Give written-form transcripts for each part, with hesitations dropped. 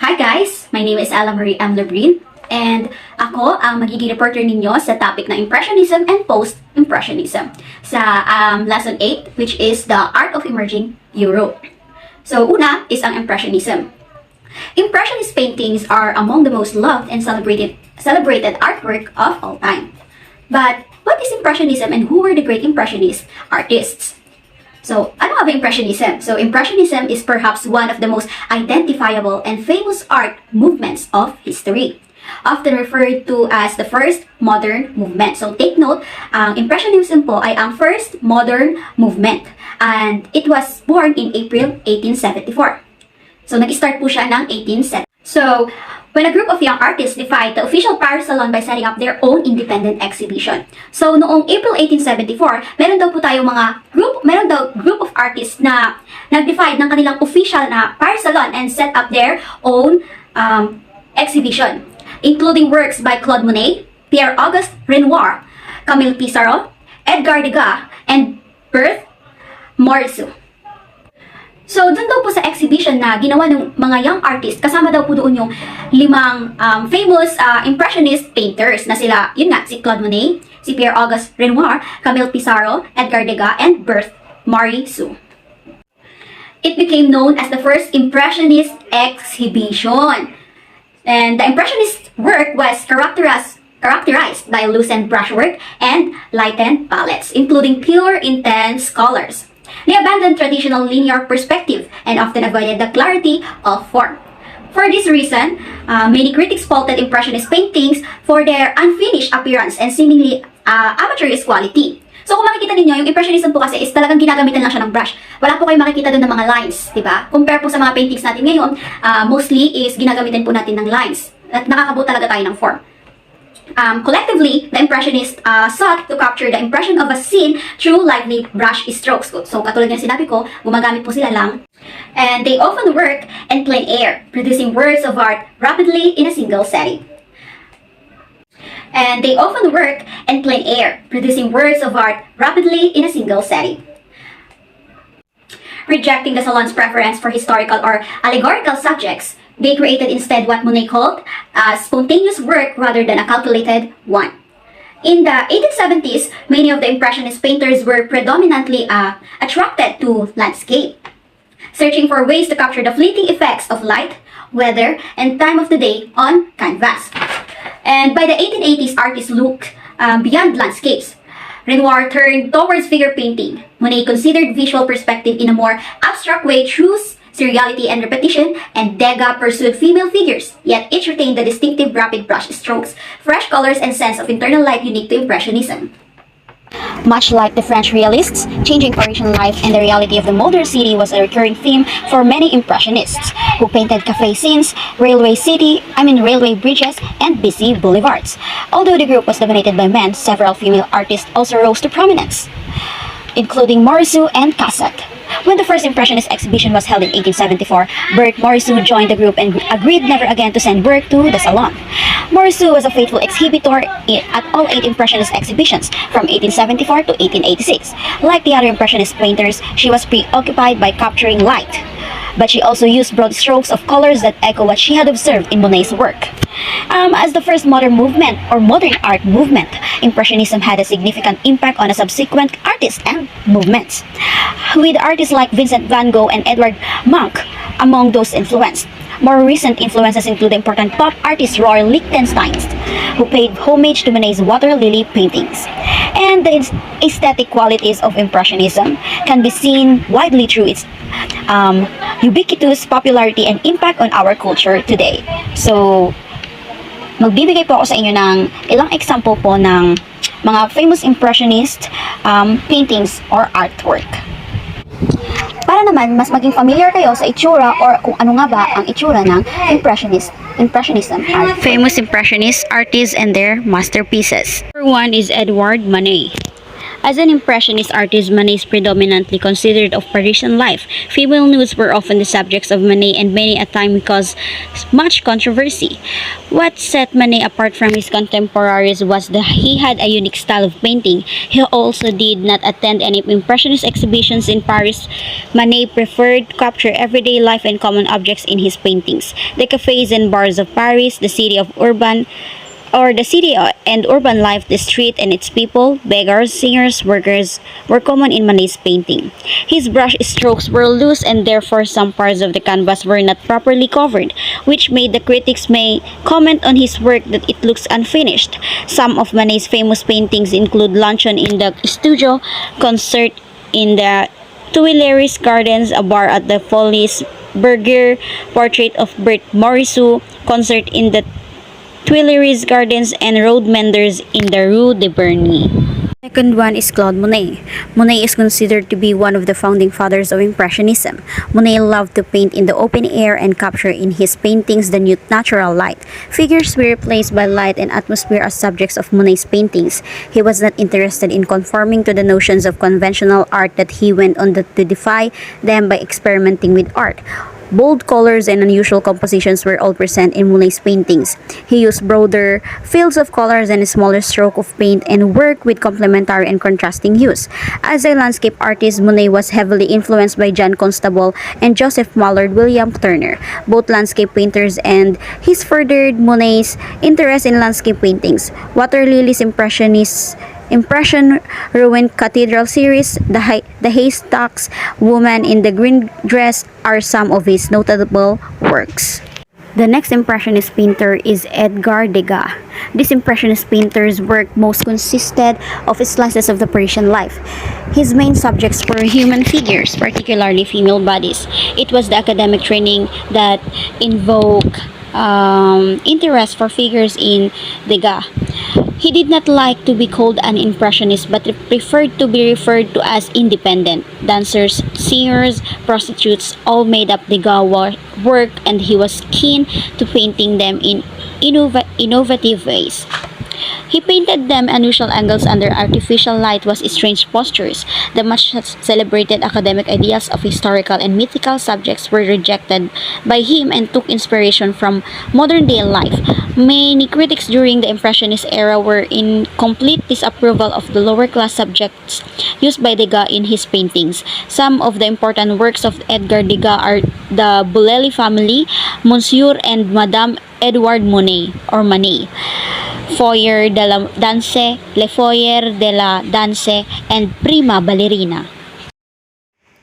Hi guys! My name is Ella Marie M. Lebrin and ako ang magiging reporter ninyo sa topic na Impressionism and Post-Impressionism sa Lesson 8, which is the Art of Emerging Europe. So una is ang Impressionism. Impressionist paintings are among the most loved and celebrated artwork of all time. But what is Impressionism and who were the great Impressionist artists? So, ano nga ba Impressionism? So, Impressionism is perhaps one of the most identifiable and famous art movements of history, often referred to as the first modern movement. So, take note, Impressionism po ay ang first modern movement, and it was born in April 1874. So, nag-start po siya ng 1870. So, when a group of young artists defied the official Paris Salon by setting up their own independent exhibition. So, noong April 1874, meron daw group of artists na nag-defy ng kanilang official na Paris Salon and set up their own exhibition, including works by Claude Monet, Pierre-Auguste Renoir, Camille Pissarro, Edgar Degas, and Berthe Morisot. So, dun daw po sa exhibition na ginawa ng mga young artists, kasama daw po doon yung 5 famous Impressionist painters na sila, yun nga, si Claude Monet, si Pierre-Auguste Renoir, Camille Pissarro, Edgar Degas, and Berthe Morisot. It became known as the first Impressionist exhibition. And the Impressionist work was characterized by loosened brushwork and lightened palettes, including pure, intense colors. They abandoned traditional linear perspective and often avoided the clarity of form. For this reason, many critics faulted Impressionist paintings for their unfinished appearance and seemingly amateurish quality. So kung makikita ninyo, yung Impressionism po kasi is talagang ginagamitan lang siya ng brush. Wala po kayong makikita doon ng mga lines, di ba? Compare po sa mga paintings natin ngayon, mostly is ginagamitan po natin ng lines. At nakakabuo talaga tayo ng form. Collectively, the Impressionists sought to capture the impression of a scene through lively brush strokes. So, katulad ng sinabi ko, gumagamit po sila lang. And they often work in plein air, producing works of art rapidly in a single setting. Rejecting the salon's preference for historical or allegorical subjects, they created instead what Monet called a spontaneous work rather than a calculated one. In the 1870s, many of the Impressionist painters were predominantly attracted to landscape, searching for ways to capture the fleeting effects of light, weather, and time of the day on canvas. And by the 1880s, artists looked beyond landscapes. Renoir turned towards figure painting. Monet considered visual perspective in a more abstract way through seriality and repetition, and Degas pursued female figures, yet each retained the distinctive rapid brush strokes, fresh colors, and sense of internal life unique to Impressionism. Much like the French realists, changing Parisian life and the reality of the modern city was a recurring theme for many Impressionists, who painted cafe scenes, railway bridges, and busy boulevards. Although the group was dominated by men, several female artists also rose to prominence, including Morisot and Cassatt. When the first Impressionist exhibition was held in 1874, Berthe Morisot joined the group and agreed never again to send work to the salon. Morisot was a faithful exhibitor at all 8 Impressionist exhibitions from 1874 to 1886. Like the other Impressionist painters, she was preoccupied by capturing light, but she also used broad strokes of colors that echo what she had observed in Monet's work. As the first modern movement or modern art movement, Impressionism had a significant impact on the subsequent artists and movements, with artists like Vincent van Gogh and Edward Munch among those influenced. More recent influences include the important pop artist Roy Lichtenstein, who paid homage to Monet's water lily paintings. And the aesthetic qualities of Impressionism can be seen widely through its ubiquitous popularity and impact on our culture today. So, magbibigay po ako sa inyo ng ilang example po ng mga famous Impressionist paintings or artwork. Para naman, mas maging familiar kayo sa itsura or kung ano nga ba ang itsura ng Impressionism art. Famous Impressionist artists and their masterpieces. Number 1 is Edward Monet. As an Impressionist artist, Manet is predominantly considered of Parisian life. Female nudes were often the subjects of Manet and many a time caused much controversy. What set Manet apart from his contemporaries was that he had a unique style of painting. He also did not attend any Impressionist exhibitions in Paris. Manet preferred to capture everyday life and common objects in his paintings. The cafes and bars of Paris, the city and urban life, the street and its people, beggars, singers, workers, were common in Manet's painting. His brush strokes were loose and therefore some parts of the canvas were not properly covered, which made the critics may comment on his work that it looks unfinished. Some of Manet's famous paintings include Luncheon in the Studio, Concert in the Tuileries Gardens, A Bar at the Folies Bergère, Portrait of Bert Morisot, Concert in the Tuileries Gardens, and Road Menders in the Rue de Berny. Second one is Claude Monet. Monet is considered to be one of the founding fathers of Impressionism. Monet loved to paint in the open air and capture in his paintings the natural light. Figures were replaced by light and atmosphere as subjects of Monet's paintings. He was not interested in conforming to the notions of conventional art that he went on to defy them by experimenting with art. Bold colors and unusual compositions were all present in Monet's paintings. He used broader fields of colors and a smaller stroke of paint and worked with complementary and contrasting hues. As a landscape artist, Monet was heavily influenced by John Constable and Joseph Mallord William Turner, both landscape painters, and his furthered Monet's interest in landscape paintings. Water Lily's Impression Ruined Cathedral series, The Haystacks, Woman in the Green Dress are some of his notable works. The next Impressionist painter is Edgar Degas. This Impressionist painter's work most consisted of slices of the Parisian life. His main subjects were human figures, particularly female bodies. It was the academic training that invoked interest for figures in Degas. He did not like to be called an impressionist but preferred to be referred to as independent. Dancers, singers, prostitutes all made up Degas' work, and he was keen to painting them in innovative ways. He painted them unusual angles under artificial light was strange postures. The much celebrated academic ideas of historical and mythical subjects were rejected by him and took inspiration from modern day life. Many critics during the Impressionist era were in complete disapproval of the lower class subjects used by Degas in his paintings. Some of the important works of Edgar Degas are the Boulelli family, Monsieur and Madame Edouard Monet or Manet, Foyer de la Danse, Le Foyer de la Danse, and Prima Ballerina.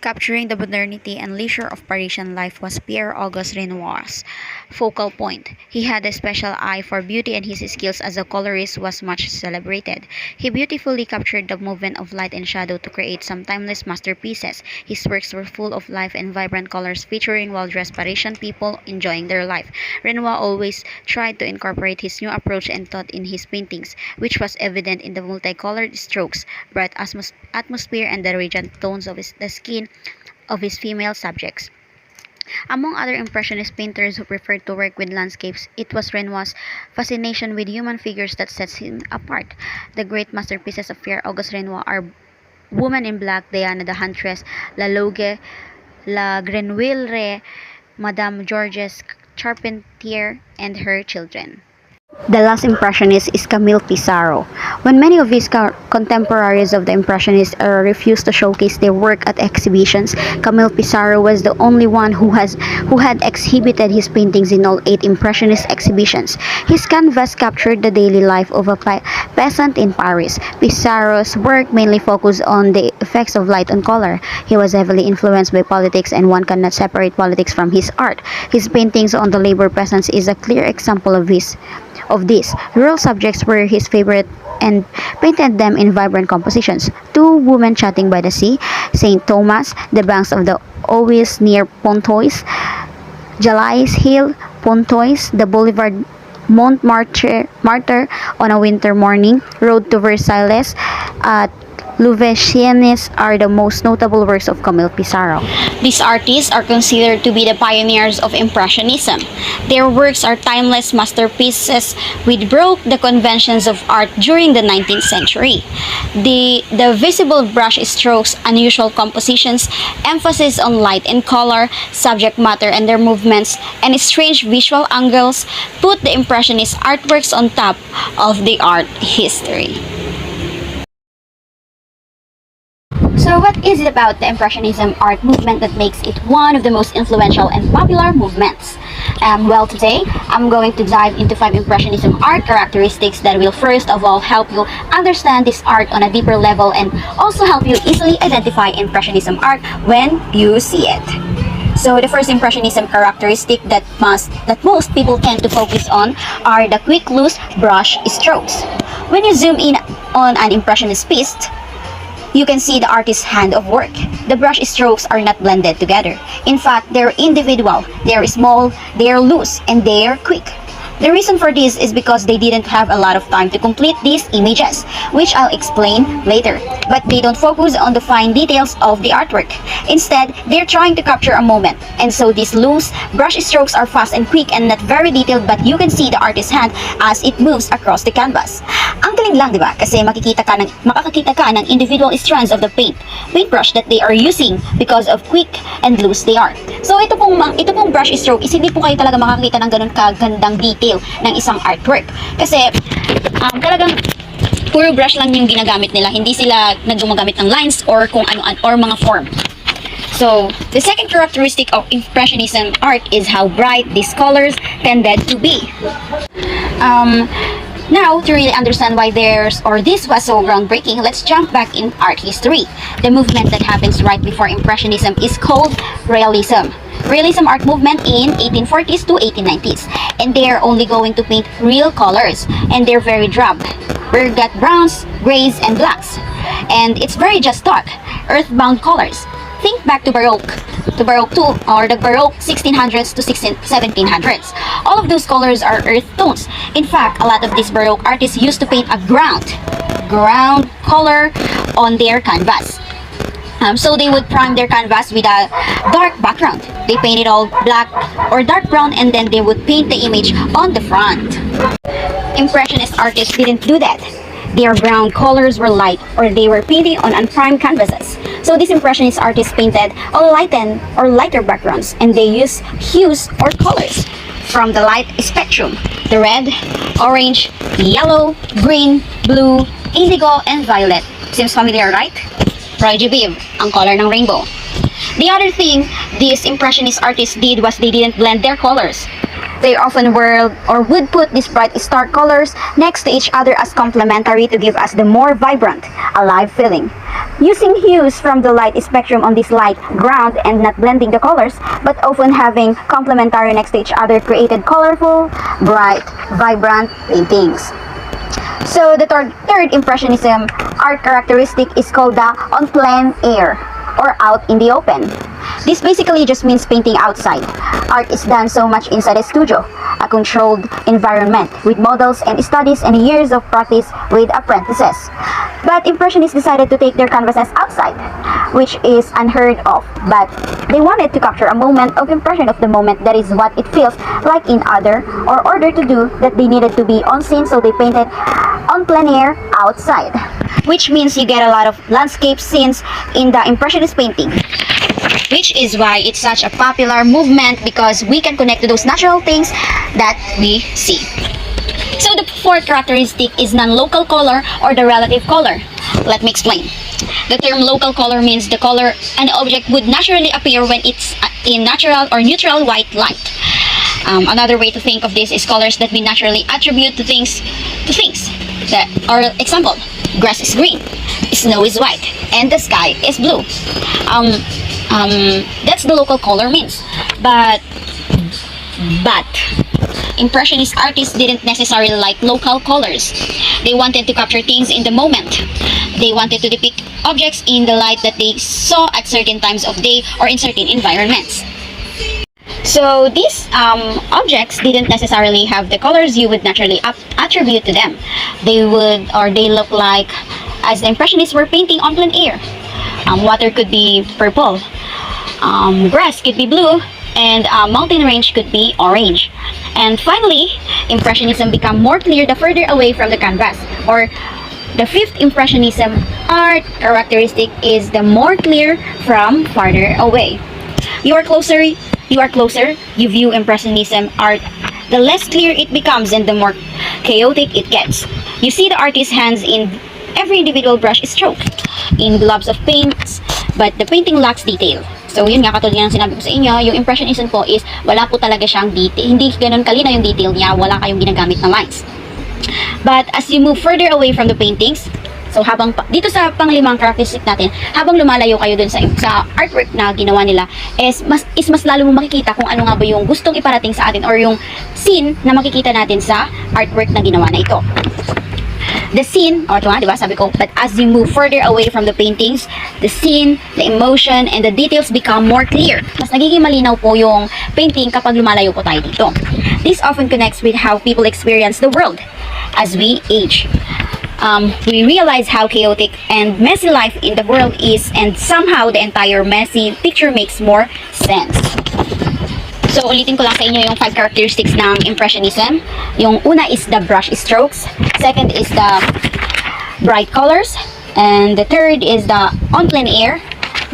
Capturing the modernity and leisure of Parisian life was Pierre-Auguste Renoir's focal point. He had a special eye for beauty and his skills as a colorist was much celebrated. He beautifully captured the movement of light and shadow to create some timeless masterpieces. His works were full of life and vibrant colors featuring well-dressed Parisian people enjoying their life. Renoir always tried to incorporate his new approach and thought in his paintings, which was evident in the multicolored strokes, bright atmosphere, and the radiant tones of the skin of his female subjects. Among other Impressionist painters who preferred to work with landscapes, it was Renoir's fascination with human figures that sets him apart. The great masterpieces of Pierre-Auguste Renoir are Woman in Black, Diana the Huntress, La Loge, La Grenouillerie, Madame Georges Charpentier, and her children. The last Impressionist is Camille Pissarro. When many of his contemporaries of the Impressionist era refused to showcase their work at exhibitions, Camille Pissarro was the only one who had exhibited his paintings in all 8 Impressionist exhibitions. His canvas captured the daily life of a peasant in Paris. Pissarro's work mainly focused on the effects of light and color. He was heavily influenced by politics, and one cannot separate politics from his art. His paintings on the labor peasants is a clear example of this. Rural subjects were his favorite and painted them in vibrant compositions. 2 women chatting by the sea, St. Thomas, the banks of the Oise near Pontoise, Jalais Hill, Pontoise, the Boulevard Montmartre on a winter morning, Road to Versailles at Louveciennes are the most notable works of Camille Pissarro. These artists are considered to be the pioneers of Impressionism. Their works are timeless masterpieces which broke the conventions of art during the 19th century. The visible brush strokes, unusual compositions, emphasis on light and color, subject matter and their movements, and strange visual angles put the Impressionist artworks on top of the art history. So what is it about the Impressionism art movement that makes it one of the most influential and popular movements? Well, today, I'm going to dive into 5 Impressionism art characteristics that will first of all help you understand this art on a deeper level and also help you easily identify Impressionism art when you see it. So the first Impressionism characteristic that most people tend to focus on are the quick loose brush strokes. When you zoom in on an Impressionist piece, you can see the artist's hand of work. The brush strokes are not blended together. In fact, they're individual, they're small, they're loose, and they're quick. The reason for this is because they didn't have a lot of time to complete these images, which I'll explain later. But they don't focus on the fine details of the artwork. Instead, they're trying to capture a moment. And so these loose brush strokes are fast and quick and not very detailed, but you can see the artist's hand as it moves across the canvas. Ang galing lang, di ba? Kasi makakakita ka ng individual strands of the paintbrush that they are using because of quick and loose they are. So ito pong brush stroke is hindi po kayo talaga makakita ng ganun kagandang detail ng isang artwork. Kasi talagang puro brush lang yung ginagamit nila. Hindi sila naggumagamit ng lines or kung ano or mga form. So, the second characteristic of Impressionism art is how bright these colors tended to be. Now, to really understand why this was so groundbreaking, let's jump back in art history. The movement that happens right before Impressionism is called Realism. Realism art movement in 1840s to 1890s, and they are only going to paint real colors, and they're very drab. We've got browns, grays, and blacks, and it's very just dark, earthbound colors. Think back to Baroque 2, or the Baroque 1600s to 1700s. All of those colors are earth tones. In fact, a lot of these Baroque artists used to paint a ground color on their canvas. So they would prime their canvas with a dark background. They paint it all black or dark brown, and then they would paint the image on the front. Impressionist artists didn't do that. Their ground colors were light, or they were painting on unprimed canvases. So these Impressionist artists painted on lighter backgrounds, and they used hues or colors from the light spectrum: the red, orange, yellow, green, blue, indigo, and violet. Seems familiar, right? Roger Viv, ang color ng rainbow. The other thing these Impressionist artists did was they didn't blend their colors. They often would put these bright stark colors next to each other as complementary to give us the more vibrant, alive feeling. Using hues from the light spectrum on this light ground and not blending the colors, but often having complementary next to each other created colorful, bright, vibrant paintings. So the third Impressionism art characteristic is called the en plein air, or out in the open. This basically just means painting outside. Art is done so much inside a studio, a controlled environment with models and studies and years of practice with apprentices. But Impressionists decided to take their canvases outside, which is unheard of. But they wanted to capture a moment of impression of the moment. That is what it feels like in order to do that they needed to be on scene, so they painted en plein air outside, which means you get a lot of landscape scenes in the Impressionist painting, which is why it's such a popular movement, because we can connect to those natural things that we see. So the fourth characteristic is non-local color, or the relative color. Let me explain. The term local color means the color an object would naturally appear when it's in natural or neutral white light. Another way to think of this is colors that we naturally attribute to things. That, or example, grass is green, snow is white, and the sky is blue. That's the local color means. But Impressionist artists didn't necessarily like local colors. They wanted to capture things in the moment. They wanted to depict objects in the light that they saw at certain times of day or in certain environments. So these objects didn't necessarily have the colors you would naturally attribute to them. They look like as the Impressionists were painting on plein air. Water could be purple, grass could be blue, and mountain range could be orange. And finally, Impressionism become more clear the further away from the canvas, or the fifth Impressionism art characteristic is the more clear from farther away. You are closer, you view Impressionism art, the less clear it becomes and the more chaotic it gets. You see the artist's hands in every individual brush stroke, in globs of paints, but the painting lacks detail. So yun nga, katulad ng sinabi ko sa inyo, yung Impressionism po is wala po talaga siyang detail. Hindi ganun kalinaw yung detail niya, wala kayong ginagamit na lines. But as you move further away from the paintings, so habang dito sa panglimang characteristic natin, habang lumalayo kayo dun sa artwork na ginawa nila, is mas lalo mo makikita kung ano nga ba yung gustong iparating sa atin or yung scene na makikita natin sa artwork na ginawa na ito. The scene, ito nga, diba, sabi ko, but as you move further away from the paintings, the scene, the emotion, and the details become more clear. Mas nagiging malinaw po yung painting kapag lumalayo po tayo dito. This often connects with how people experience the world as we age. We realize how chaotic and messy life in the world is, and somehow the entire messy picture makes more sense. So, ulitin ko lang sa inyo yung 5 characteristics ng Impressionism. Yung una is the brush strokes. Second is the bright colors. And the third is the on plein air.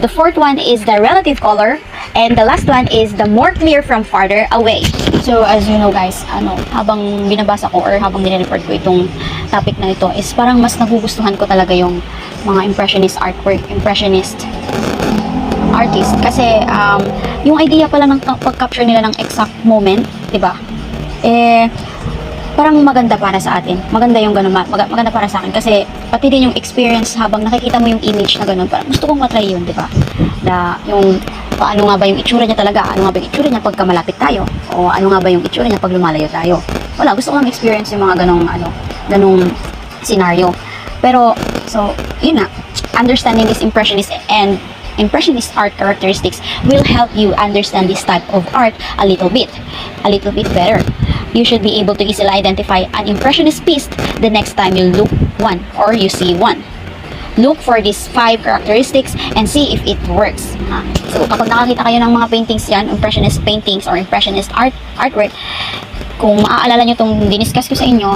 The fourth one is the relative color. And the last one is the more clear from farther away. So, as you know guys, habang binabasa ko or habang nire-report ko itong topic na ito, is parang mas nagugustuhan ko talaga yung mga Impressionist artwork, Impressionist artist, kasi yung idea pala ng pag-capture nila ng exact moment, 'di ba? Parang maganda para sa atin. Maganda yung ganun, maganda para sa akin kasi pati din yung experience habang nakikita mo yung image na ganun, parang gusto kong matry yun, 'di ba? Yung paano nga ba yung itsura niya talaga? Ano nga ba yung itsura niya pagka malapit tayo? O ano nga ba yung itsura niya pag lumalayo tayo? Wala, gusto ko lang experience yung mga ganung scenario. Pero so, yun na. Understanding this Impressionist and Impressionist art characteristics will help you understand this type of art a little bit better. You should be able to easily identify an Impressionist piece the next time you look one or you see one. Look for these 5 characteristics and see if it works. So, kapag nakakita kayo ng mga paintings yan, Impressionist paintings or Impressionist artwork, kung maaalala nyo itong diniscuss ko sa inyo,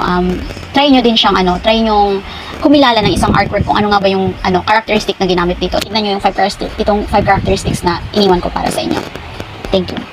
try nyo din siyang try nyo kumilala ng isang artwork kung ano nga ba yung characteristic na ginamit dito. Tignan nyo yung 5 characteristics na iniwan ko para sa inyo. Thank you.